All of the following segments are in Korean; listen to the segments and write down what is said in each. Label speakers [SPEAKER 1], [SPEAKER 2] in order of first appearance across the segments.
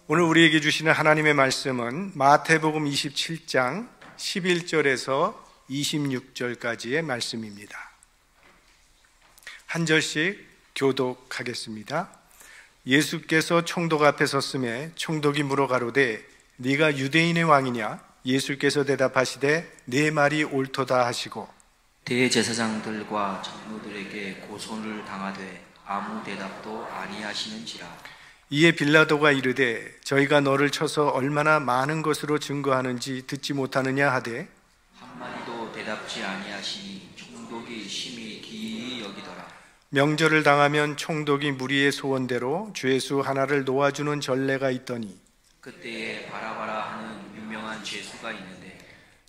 [SPEAKER 1] 오늘 우리에게 주시는 하나님의 말씀은 마태복음 27장 11절에서 26절까지의 말씀입니다. 한 절씩 교독하겠습니다. 예수께서 총독 앞에 섰음에 총독이 물어 가로되 네가 유대인의 왕이냐? 예수께서 대답하시되 네 말이 옳도다 하시고
[SPEAKER 2] 대제사장들과 장로들에게 고소를 당하되 아무 대답도 아니하시는지라.
[SPEAKER 1] 이에 빌라도가 이르되 저희가 너를 쳐서 얼마나 많은 것으로 증거하는지 듣지 못하느냐 하되
[SPEAKER 2] 한마디도 대답지 아니하시니 총독이 심히 기이히 여기더라.
[SPEAKER 1] 명절을 당하면 총독이 무리의 소원대로 죄수 하나를 놓아주는 전례가 있더니
[SPEAKER 2] 그때에 바라바라 하는 유명한 죄수가 있는데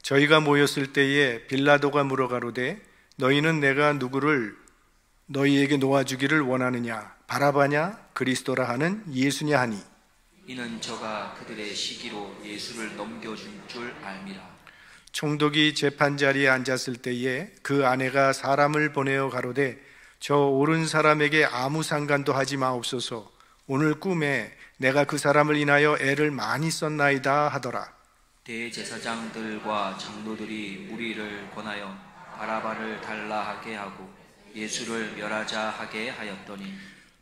[SPEAKER 1] 저희가 모였을 때에 빌라도가 물어 가로되 너희는 내가 누구를 너희에게 놓아주기를 원하느냐? 바라바냐? 그리스도라 하는 예수냐 하니
[SPEAKER 2] 이는 저가 그들의 시기로 예수를 넘겨준 줄 알미라.
[SPEAKER 1] 총독이 재판자리에 앉았을 때에 그 아내가 사람을 보내어 가로되 저 옳은 사람에게 아무 상관도 하지 마옵소서. 오늘 꿈에 내가 그 사람을 인하여 애를 많이 썼나이다 하더라.
[SPEAKER 2] 대제사장들과 장로들이 무리를 권하여 바라바를 달라 하게 하고 예수를 멸하자 하게 하였더니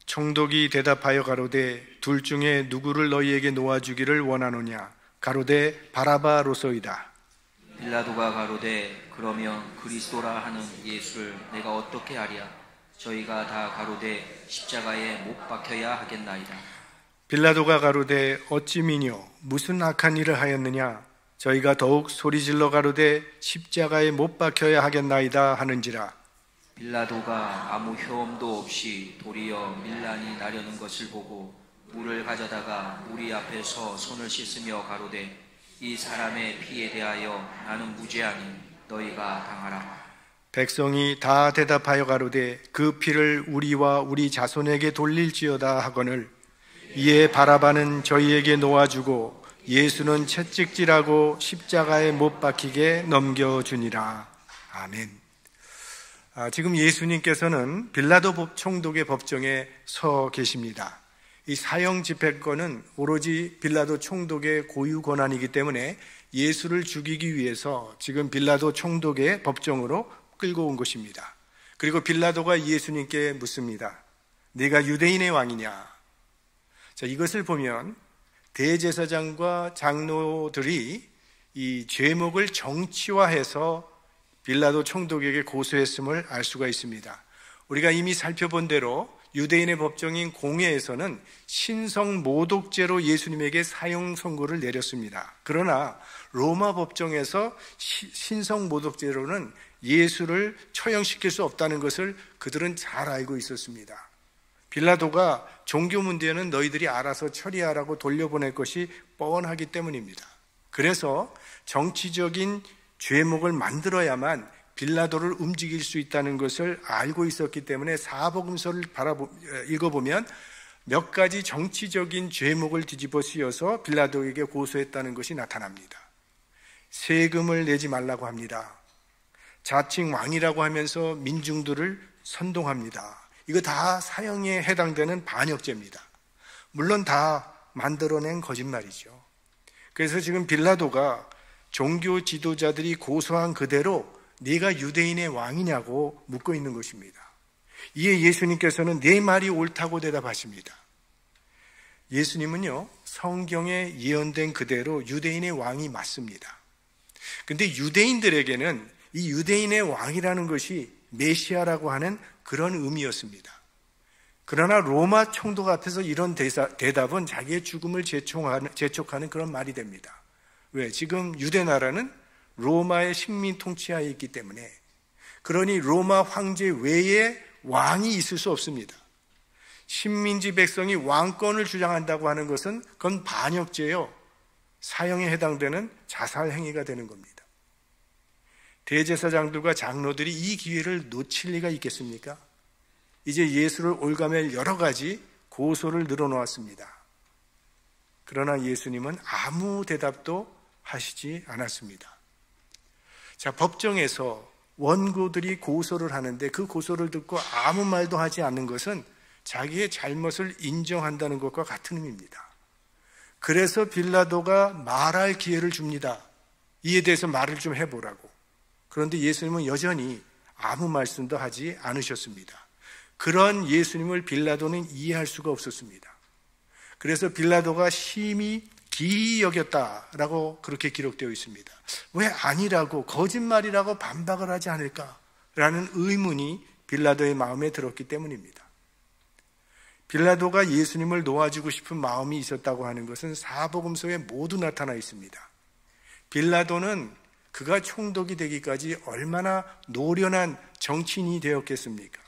[SPEAKER 1] 총독이 대답하여 가로되 둘 중에 누구를 너희에게 놓아주기를 원하노냐? 가로되 바라바로소이다.
[SPEAKER 2] 빌라도가 가로되 그러면 그리스도라 하는 예수를 내가 어떻게 하랴? 저희가 다 가로되 십자가에 못 박혀야 하겠나이다.
[SPEAKER 1] 빌라도가 가로되 어찌 미뇨 무슨 악한 일을 하였느냐? 저희가 더욱 소리질러 가로되 십자가에 못 박혀야 하겠나이다 하는지라.
[SPEAKER 2] 빌라도가 아무 효험도 없이 도리어 밀란이 나려는 것을 보고 물을 가져다가 무리 앞에서 손을 씻으며 가로되 이 사람의 피에 대하여 나는 무죄하니 너희가 당하라.
[SPEAKER 1] 백성이 다 대답하여 가로되 그 피를 우리와 우리 자손에게 돌릴지어다 하거늘 이에 바라바는 저희에게 놓아주고 예수는 채찍질하고 십자가에 못 박히게 넘겨주니라. 아멘. 지금 예수님께서는 빌라도 총독의 법정에 서 계십니다. 이 사형 집행권은 오로지 빌라도 총독의 고유 권한이기 때문에 예수를 죽이기 위해서 지금 빌라도 총독의 법정으로 끌고 온 것입니다. 그리고 빌라도가 예수님께 묻습니다. 네가 유대인의 왕이냐? 자, 이것을 보면 대제사장과 장로들이 이 죄목을 정치화해서 빌라도 총독에게 고소했음을 알 수가 있습니다. 우리가 이미 살펴본 대로 유대인의 법정인 공회에서는 신성모독죄로 예수님에게 사형 선고를 내렸습니다. 그러나 로마 법정에서 신성모독죄로는 예수를 처형시킬 수 없다는 것을 그들은 잘 알고 있었습니다. 빌라도가 종교 문제는 너희들이 알아서 처리하라고 돌려보낼 것이 뻔하기 때문입니다. 그래서 정치적인 죄목을 만들어야만 빌라도를 움직일 수 있다는 것을 알고 있었기 때문에 사복음서를 읽어보면 몇 가지 정치적인 죄목을 뒤집어 씌워서 빌라도에게 고소했다는 것이 나타납니다. 세금을 내지 말라고 합니다. 자칭 왕이라고 하면서 민중들을 선동합니다. 이거 다 사형에 해당되는 반역죄입니다. 물론 다 만들어낸 거짓말이죠. 그래서 지금 빌라도가 종교 지도자들이 고소한 그대로 네가 유대인의 왕이냐고 묻고 있는 것입니다. 이에 예수님께서는 네 말이 옳다고 대답하십니다. 예수님은요, 성경에 예언된 그대로 유대인의 왕이 맞습니다. 근데 유대인들에게는 이 유대인의 왕이라는 것이 메시아라고 하는 그런 의미였습니다. 그러나 로마 총독 앞에서 이런 대답은 자기의 죽음을 재촉하는 그런 말이 됩니다. 왜? 지금 유대 나라는 로마의 식민 통치하에 있기 때문에, 그러니 로마 황제 외에 왕이 있을 수 없습니다. 식민지 백성이 왕권을 주장한다고 하는 것은 그건 반역죄요, 사형에 해당되는 자살 행위가 되는 겁니다. 대제사장들과 장로들이 이 기회를 놓칠 리가 있겠습니까? 이제 예수를 올가맬 여러 가지 고소를 늘어놓았습니다. 그러나 예수님은 아무 대답도 하시지 않았습니다. 자, 법정에서 원고들이 고소를 하는데 그 고소를 듣고 아무 말도 하지 않는 것은 자기의 잘못을 인정한다는 것과 같은 의미입니다. 그래서 빌라도가 말할 기회를 줍니다. 이에 대해서 말을 좀 해보라고. 그런데 예수님은 여전히 아무 말씀도 하지 않으셨습니다. 그런 예수님을 빌라도는 이해할 수가 없었습니다. 그래서 빌라도가 심히 기이 여겼다라고 그렇게 기록되어 있습니다. 왜 아니라고, 거짓말이라고 반박을 하지 않을까라는 의문이 빌라도의 마음에 들었기 때문입니다. 빌라도가 예수님을 놓아주고 싶은 마음이 있었다고 하는 것은 사복음서에 모두 나타나 있습니다. 빌라도는 그가 총독이 되기까지 얼마나 노련한 정치인이 되었겠습니까?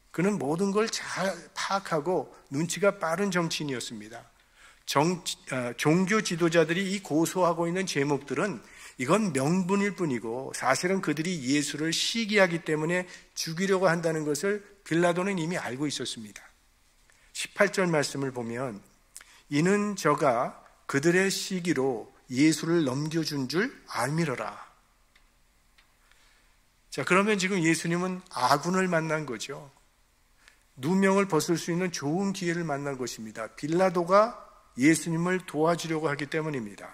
[SPEAKER 1] 그는 모든 걸 잘 파악하고 눈치가 빠른 정치인이었습니다. 종교 지도자들이 이 고소하고 있는 제목들은 이건 명분일 뿐이고 사실은 그들이 예수를 시기하기 때문에 죽이려고 한다는 것을 빌라도는 이미 알고 있었습니다. 18절 말씀을 보면 이는 저가 그들의 시기로 예수를 넘겨준 줄 알미러라. 자, 그러면 지금 예수님은 아군을 만난 거죠. 누명을 벗을 수 있는 좋은 기회를 만난 것입니다. 빌라도가 예수님을 도와주려고 하기 때문입니다.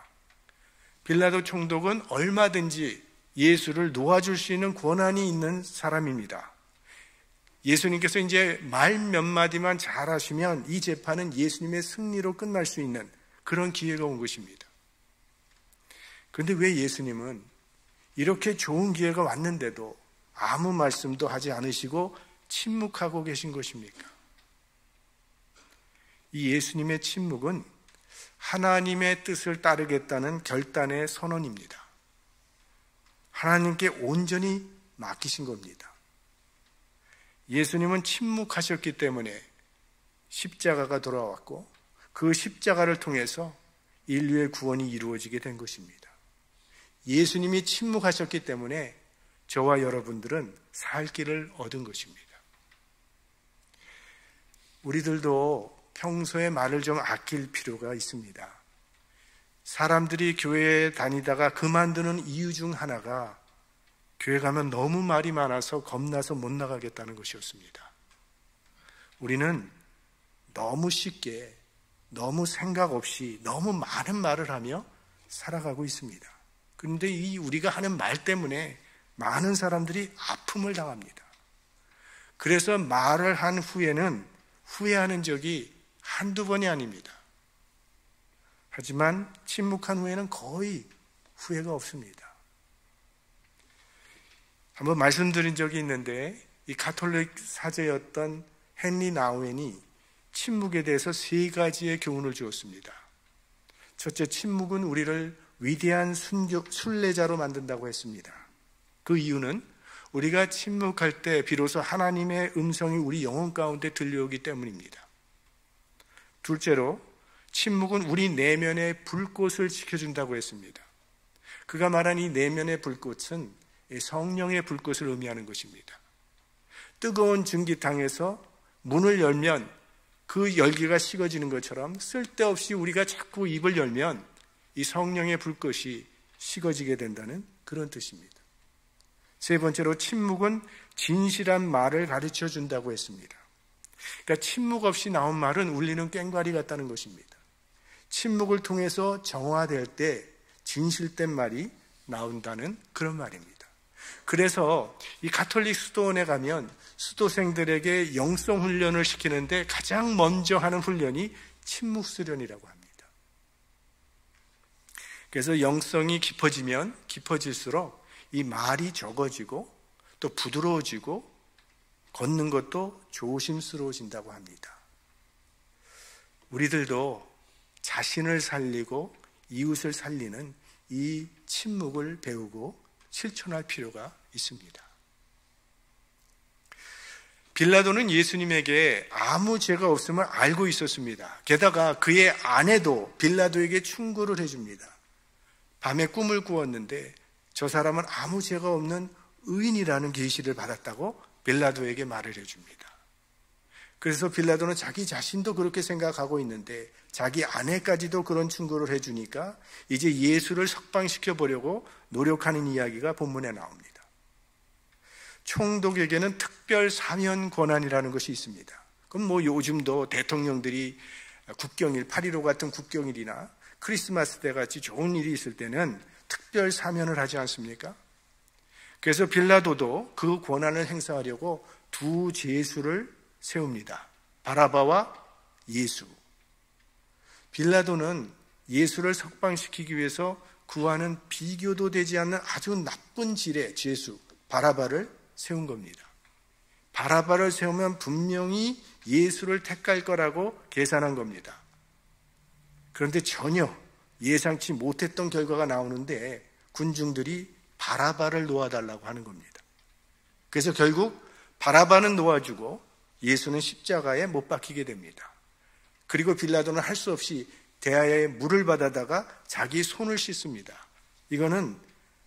[SPEAKER 1] 빌라도 총독은 얼마든지 예수를 놓아줄 수 있는 권한이 있는 사람입니다. 예수님께서 이제 말 몇 마디만 잘하시면 이 재판은 예수님의 승리로 끝날 수 있는 그런 기회가 온 것입니다. 그런데 왜 예수님은 이렇게 좋은 기회가 왔는데도 아무 말씀도 하지 않으시고 침묵하고 계신 것입니까? 이 예수님의 침묵은 하나님의 뜻을 따르겠다는 결단의 선언입니다. 하나님께 온전히 맡기신 겁니다. 예수님은 침묵하셨기 때문에 십자가가 돌아왔고 그 십자가를 통해서 인류의 구원이 이루어지게 된 것입니다. 예수님이 침묵하셨기 때문에 저와 여러분들은 살 길을 얻은 것입니다. 우리들도 평소에 말을 좀 아낄 필요가 있습니다. 사람들이 교회에 다니다가 그만두는 이유 중 하나가 교회 가면 너무 말이 많아서 겁나서 못 나가겠다는 것이었습니다. 우리는 너무 쉽게, 너무 생각 없이 너무 많은 말을 하며 살아가고 있습니다. 그런데 이 우리가 하는 말 때문에 많은 사람들이 아픔을 당합니다. 그래서 말을 한 후에는 후회하는 적이 한두 번이 아닙니다. 하지만 침묵한 후에는 거의 후회가 없습니다. 한번 말씀드린 적이 있는데 이 가톨릭 사제였던 헨리 나우엔이 침묵에 대해서 3가지의 교훈을 주었습니다. 첫째, 침묵은 우리를 위대한 순례자로 만든다고 했습니다. 그 이유는 우리가 침묵할 때 비로소 하나님의 음성이 우리 영혼 가운데 들려오기 때문입니다. 둘째로, 침묵은 우리 내면의 불꽃을 지켜준다고 했습니다. 그가 말한 이 내면의 불꽃은 성령의 불꽃을 의미하는 것입니다. 뜨거운 증기탕에서 문을 열면 그 열기가 식어지는 것처럼 쓸데없이 우리가 자꾸 입을 열면 이 성령의 불꽃이 식어지게 된다는 그런 뜻입니다. 세 번째로, 침묵은 진실한 말을 가르쳐 준다고 했습니다. 그러니까 침묵 없이 나온 말은 울리는 꽹과리 같다는 것입니다. 침묵을 통해서 정화될 때 진실된 말이 나온다는 그런 말입니다. 그래서 이 가톨릭 수도원에 가면 수도생들에게 영성 훈련을 시키는데 가장 먼저 하는 훈련이 침묵 수련이라고 합니다. 그래서 영성이 깊어지면 깊어질수록 이 말이 적어지고 또 부드러워지고 걷는 것도 조심스러워진다고 합니다. 우리들도 자신을 살리고 이웃을 살리는 이 침묵을 배우고 실천할 필요가 있습니다. 빌라도는 예수님에게 아무 죄가 없음을 알고 있었습니다. 게다가 그의 아내도 빌라도에게 충고를 해줍니다. 밤에 꿈을 꾸었는데 저 사람은 아무 죄가 없는 의인이라는 계시를 받았다고 빌라도에게 말을 해줍니다. 그래서 빌라도는 자기 자신도 그렇게 생각하고 있는데 자기 아내까지도 그런 충고를 해주니까 이제 예수를 석방시켜 보려고 노력하는 이야기가 본문에 나옵니다. 총독에게는 특별 사면 권한이라는 것이 있습니다. 그럼 요즘도 대통령들이 국경일, 8.15 같은 국경일이나 크리스마스 때 같이 좋은 일이 있을 때는 특별 사면을 하지 않습니까? 그래서 빌라도도 그 권한을 행사하려고 두 죄수를 세웁니다. 바라바와 예수. 빌라도는 예수를 석방시키기 위해서 구하는 비교도 되지 않는 아주 나쁜 질의 죄수 바라바를 세운 겁니다. 바라바를 세우면 분명히 예수를 택할 거라고 계산한 겁니다. 그런데 전혀 예상치 못했던 결과가 나오는데 군중들이 바라바를 놓아달라고 하는 겁니다. 그래서 결국 바라바는 놓아주고 예수는 십자가에 못 박히게 됩니다. 그리고 빌라도는 할 수 없이 대야에 물을 받아다가 자기 손을 씻습니다. 이거는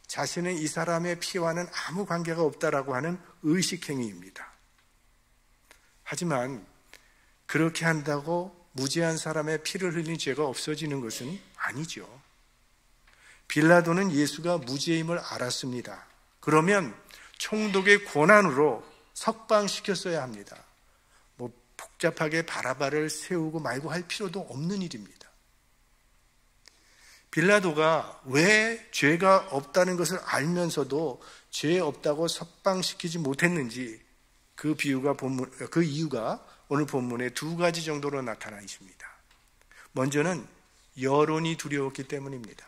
[SPEAKER 1] 자신은 이 사람의 피와는 아무 관계가 없다라고 하는 의식행위입니다. 하지만 그렇게 한다고 무죄한 사람의 피를 흘린 죄가 없어지는 것은 아니죠. 빌라도는 예수가 무죄임을 알았습니다. 그러면 총독의 권한으로 석방시켰어야 합니다. 뭐 복잡하게 바라바를 세우고 말고 할 필요도 없는 일입니다. 빌라도가 왜 죄가 없다는 것을 알면서도 죄 없다고 석방시키지 못했는지 그 이유가 오늘 본문에 두 가지 정도로 나타나 있습니다. 먼저는 여론이 두려웠기 때문입니다.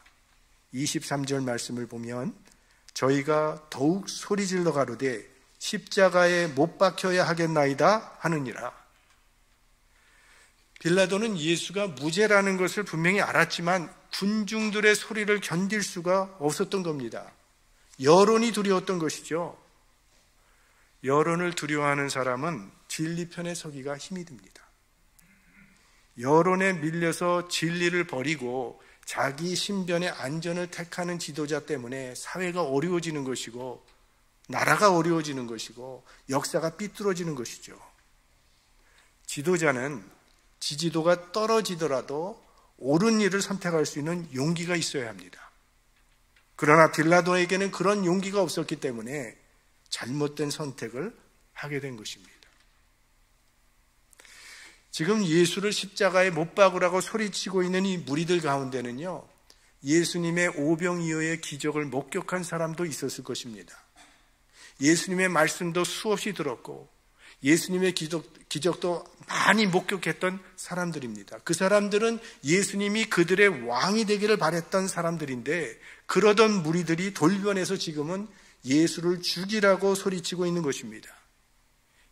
[SPEAKER 1] 23절 말씀을 보면 저희가 더욱 소리질러 가로되 십자가에 못 박혀야 하겠나이다 하느니라. 빌라도는 예수가 무죄라는 것을 분명히 알았지만 군중들의 소리를 견딜 수가 없었던 겁니다. 여론이 두려웠던 것이죠. 여론을 두려워하는 사람은 진리 편에 서기가 힘이 듭니다. 여론에 밀려서 진리를 버리고 자기 신변의 안전을 택하는 지도자 때문에 사회가 어려워지는 것이고 나라가 어려워지는 것이고 역사가 삐뚤어지는 것이죠. 지도자는 지지도가 떨어지더라도 옳은 일을 선택할 수 있는 용기가 있어야 합니다. 그러나 빌라도에게는 그런 용기가 없었기 때문에 잘못된 선택을 하게 된 것입니다. 지금 예수를 십자가에 못 박으라고 소리치고 있는 이 무리들 가운데는요, 예수님의 오병이어의 기적을 목격한 사람도 있었을 것입니다. 예수님의 말씀도 수없이 들었고 예수님의 기적도 많이 목격했던 사람들입니다. 그 사람들은 예수님이 그들의 왕이 되기를 바랬던 사람들인데 그러던 무리들이 돌변해서 지금은 예수를 죽이라고 소리치고 있는 것입니다.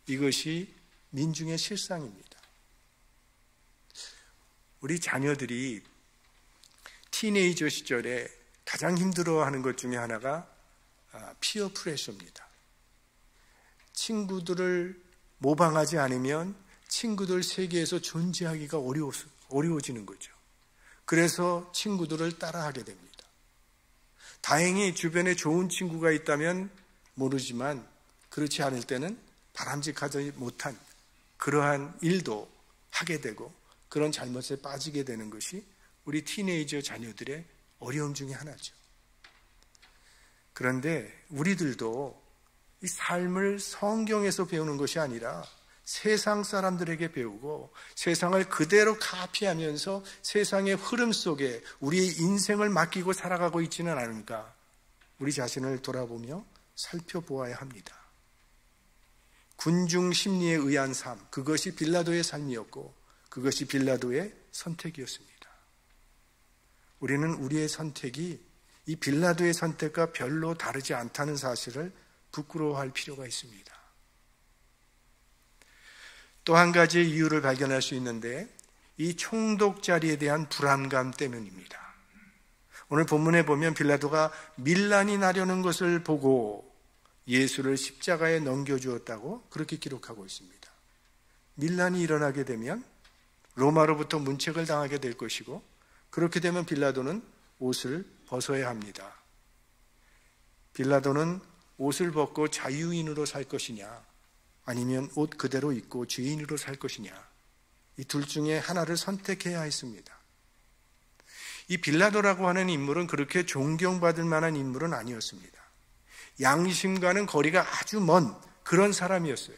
[SPEAKER 1] 이것이 민중의 실상입니다. 우리 자녀들이 티네이저 시절에 가장 힘들어하는 것 중에 하나가 피어 프레셔입니다. 친구들을 모방하지 않으면 친구들 세계에서 존재하기가 어려워지는 거죠. 그래서 친구들을 따라하게 됩니다. 다행히 주변에 좋은 친구가 있다면 모르지만 그렇지 않을 때는 바람직하지 못한 그러한 일도 하게 되고 그런 잘못에 빠지게 되는 것이 우리 티네이저 자녀들의 어려움 중에 하나죠. 그런데 우리들도 이 삶을 성경에서 배우는 것이 아니라 세상 사람들에게 배우고 세상을 그대로 카피하면서 세상의 흐름 속에 우리의 인생을 맡기고 살아가고 있지는 않은가, 우리 자신을 돌아보며 살펴보아야 합니다. 군중 심리에 의한 삶, 그것이 빌라도의 삶이었고 그것이 빌라도의 선택이었습니다. 우리는 우리의 선택이 이 빌라도의 선택과 별로 다르지 않다는 사실을 부끄러워할 필요가 있습니다. 또 한 가지의 이유를 발견할 수 있는데 이 총독 자리에 대한 불안감 때문입니다. 오늘 본문에 보면 빌라도가 밀란이 나려는 것을 보고 예수를 십자가에 넘겨주었다고 그렇게 기록하고 있습니다. 밀란이 일어나게 되면 로마로부터 문책을 당하게 될 것이고 그렇게 되면 빌라도는 옷을 벗어야 합니다. 빌라도는 옷을 벗고 자유인으로 살 것이냐 아니면 옷 그대로 입고 죄인으로 살 것이냐, 이 둘 중에 하나를 선택해야 했습니다. 이 빌라도라고 하는 인물은 그렇게 존경받을 만한 인물은 아니었습니다. 양심과는 거리가 아주 먼 그런 사람이었어요.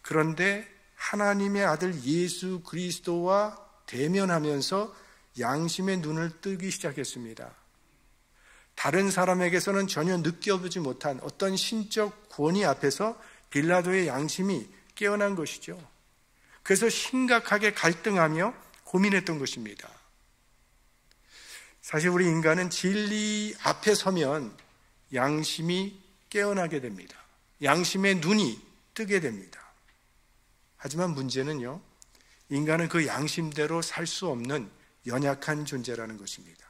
[SPEAKER 1] 그런데 하나님의 아들 예수 그리스도와 대면하면서 양심의 눈을 뜨기 시작했습니다. 다른 사람에게서는 전혀 느껴보지 못한 어떤 신적 권위 앞에서 빌라도의 양심이 깨어난 것이죠. 그래서 심각하게 갈등하며 고민했던 것입니다. 사실 우리 인간은 진리 앞에 서면 양심이 깨어나게 됩니다. 양심의 눈이 뜨게 됩니다. 하지만 문제는요, 인간은 그 양심대로 살 수 없는 연약한 존재라는 것입니다.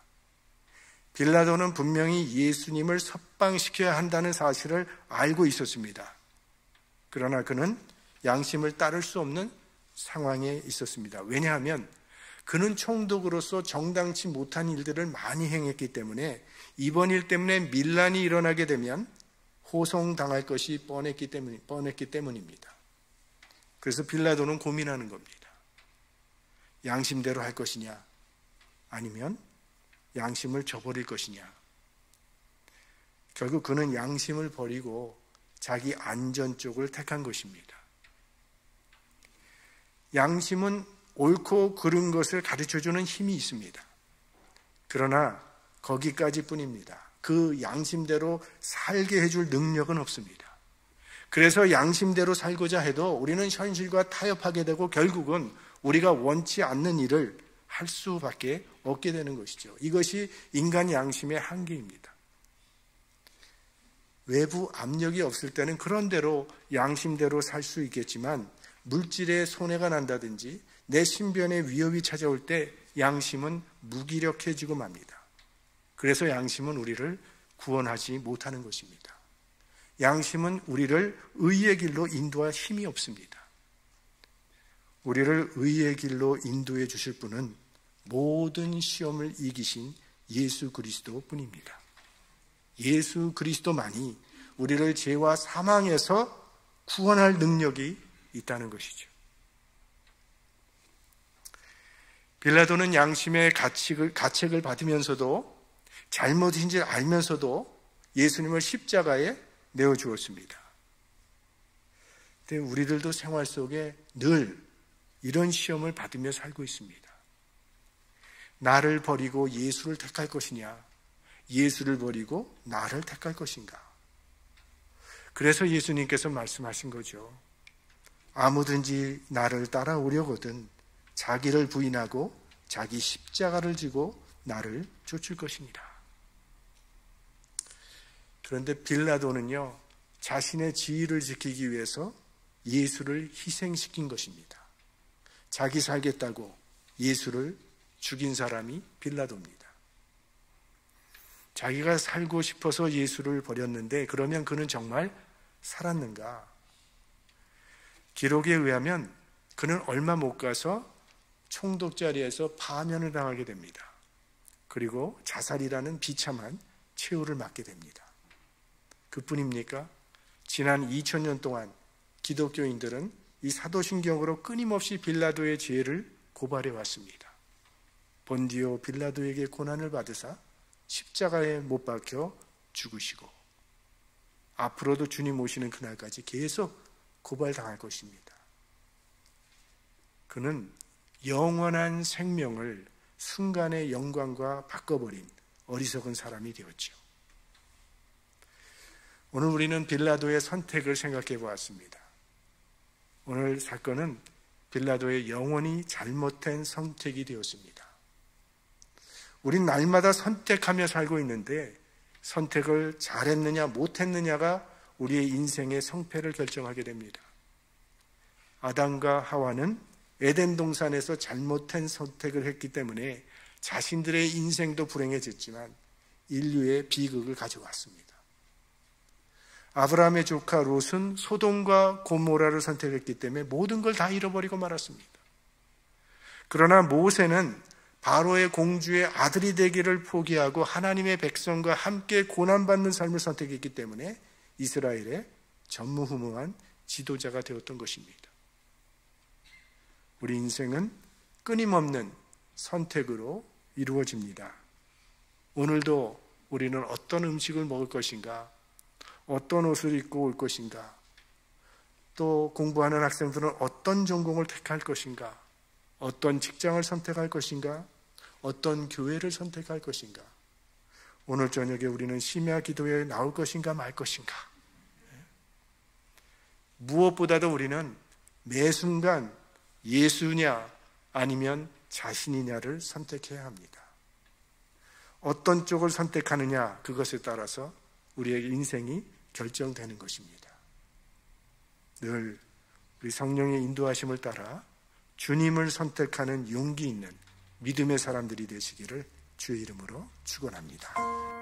[SPEAKER 1] 빌라도는 분명히 예수님을 석방시켜야 한다는 사실을 알고 있었습니다. 그러나 그는 양심을 따를 수 없는 상황에 있었습니다. 왜냐하면 그는 총독으로서 정당치 못한 일들을 많이 행했기 때문에 이번 일 때문에 밀란이 일어나게 되면 호송당할 것이 뻔했기 때문입니다. 그래서 빌라도는 고민하는 겁니다. 양심대로 할 것이냐, 아니면 양심을 저버릴 것이냐. 결국 그는 양심을 버리고 자기 안전 쪽을 택한 것입니다. 양심은 옳고 그른 것을 가르쳐주는 힘이 있습니다. 그러나 거기까지 뿐입니다. 그 양심대로 살게 해줄 능력은 없습니다. 그래서 양심대로 살고자 해도 우리는 현실과 타협하게 되고 결국은 우리가 원치 않는 일을 할 수밖에 없게 되는 것이죠. 이것이 인간 양심의 한계입니다. 외부 압력이 없을 때는 그런 대로 양심대로 살 수 있겠지만 물질에 손해가 난다든지 내 신변에 위협이 찾아올 때 양심은 무기력해지고 맙니다. 그래서 양심은 우리를 구원하지 못하는 것입니다. 양심은 우리를 의의 길로 인도할 힘이 없습니다. 우리를 의의 길로 인도해 주실 분은 모든 시험을 이기신 예수 그리스도 뿐입니다. 예수 그리스도만이 우리를 죄와 사망에서 구원할 능력이 있다는 것이죠. 빌라도는 양심의 가책을 받으면서도 잘못인 줄 알면서도 예수님을 십자가에 내어주었습니다. 근데 우리들도 생활 속에 늘 이런 시험을 받으며 살고 있습니다. 나를 버리고 예수를 택할 것이냐, 예수를 버리고 나를 택할 것인가. 그래서 예수님께서 말씀하신 거죠. 아무든지 나를 따라오려거든 자기를 부인하고 자기 십자가를 지고 나를 쫓을 것이니라. 그런데 빌라도는요, 자신의 지위를 지키기 위해서 예수를 희생시킨 것입니다. 자기 살겠다고 예수를 죽인 사람이 빌라도입니다. 자기가 살고 싶어서 예수를 버렸는데 그러면 그는 정말 살았는가? 기록에 의하면 그는 얼마 못 가서 총독 자리에서 파면을 당하게 됩니다. 그리고 자살이라는 비참한 최후를 맞게 됩니다. 그뿐입니까? 지난 2000년 동안 기독교인들은 이 사도신경으로 끊임없이 빌라도의 죄를 고발해 왔습니다. 본디오 빌라도에게 고난을 받으사 십자가에 못 박혀 죽으시고 앞으로도 주님 오시는 그날까지 계속 고발당할 것입니다. 그는 영원한 생명을 순간의 영광과 바꿔버린 어리석은 사람이 되었죠. 오늘 우리는 빌라도의 선택을 생각해 보았습니다. 오늘 사건은 빌라도의 영원히 잘못된 선택이 되었습니다. 우린 날마다 선택하며 살고 있는데 선택을 잘했느냐 못했느냐가 우리의 인생의 성패를 결정하게 됩니다. 아담과 하와는 에덴 동산에서 잘못된 선택을 했기 때문에 자신들의 인생도 불행해졌지만 인류의 비극을 가져왔습니다. 아브라함의 조카 롯은 소돔과 고모라를 선택했기 때문에 모든 걸 다 잃어버리고 말았습니다. 그러나 모세는 바로의 공주의 아들이 되기를 포기하고 하나님의 백성과 함께 고난받는 삶을 선택했기 때문에 이스라엘의 전무후무한 지도자가 되었던 것입니다. 우리 인생은 끊임없는 선택으로 이루어집니다. 오늘도 우리는 어떤 음식을 먹을 것인가, 어떤 옷을 입고 올 것인가, 또 공부하는 학생들은 어떤 전공을 택할 것인가? 어떤 직장을 선택할 것인가? 어떤 교회를 선택할 것인가? 오늘 저녁에 우리는 심야 기도에 나올 것인가 말 것인가? 무엇보다도 우리는 매 순간 예수냐 아니면 자신이냐를 선택해야 합니다. 어떤 쪽을 선택하느냐, 그것에 따라서 우리의 인생이 결정되는 것입니다. 늘 우리 성령의 인도하심을 따라 주님을 선택하는 용기 있는 믿음의 사람들이 되시기를 주의 이름으로 축원합니다.